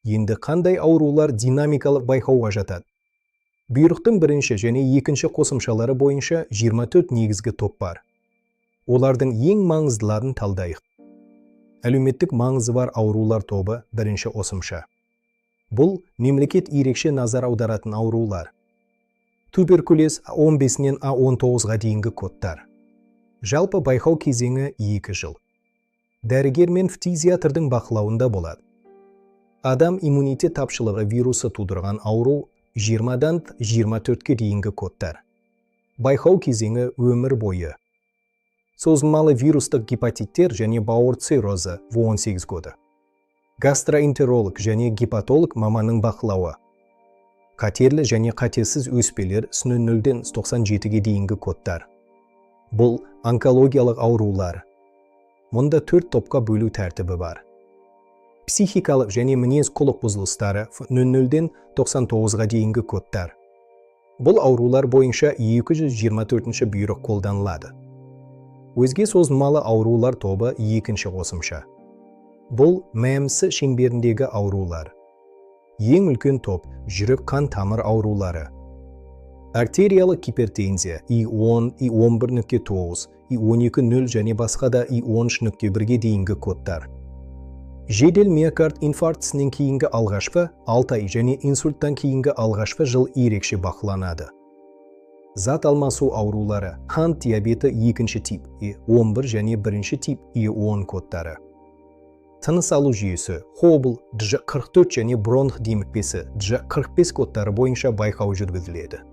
Енді қандай аурулар динамикалық байқауға жатады? Бұйрықтың бірінші және екінші қосымшалары бойынша 24 негізгі топ бар. Олардың ең маңыздыларын талдайық. Әлеуметтік маңызы бар аурулар тобы бірінші қосымша. Бұл мемлекет ерекше назар аударатын аурулар. Туберкулез А15-нен А19-ға дейінгі кодтар. Жалпы байқау кезеңі 2 жыл. Дәрігер мен фтизиатрдың бақылауында болады. Адам иммунитет тапшылығы вирусы тудырған ауру 20-дан 24-ке дейінгі кодтар. Байқау кезеңі өмір бойы. Созылмалы вирустық гепатиттер және бауыр циррозы 18 коды. Гастроэнтеролог және гепатолог маманның бақылауы. Қатерлі және қатесіз өспелер 0-ден 97-ге дейінгі кодтар. Бұл онкологиялық аурулар. Мұнда 4 топқа бөлу тәртібі бар. Психикалық және мінез құлық бұзылыстары 0-ден 99-ға дейінгі кодтар. Бұл аурулар бойынша 224-ші бұйрық қолданылады. Өзге созылмалы аурулар тобы екінші қосымша. Бұл ММС шеңберіндегі аурулар. Ең үлкен топ жүрек қан тамыр аурулары. Артериялық гипертензия I10, I11.9, I12.0 және басқа да I13.1-ге дейінгі кодтар. Жедел миокард инфарктісінен кейінгі алғашқы 6 ай және инсульттан кейінгі алғашқы жыл ерекше бақыланады. Зат алмасу аурулары, қант диабеті 2-ші тип I11 және 1-ші тип I10 кодтары. Тыныс алу жүйесі, хобл, Дж44 және бронх демікпесі Дж45 кодтары бойынша байқау жүргізіледі.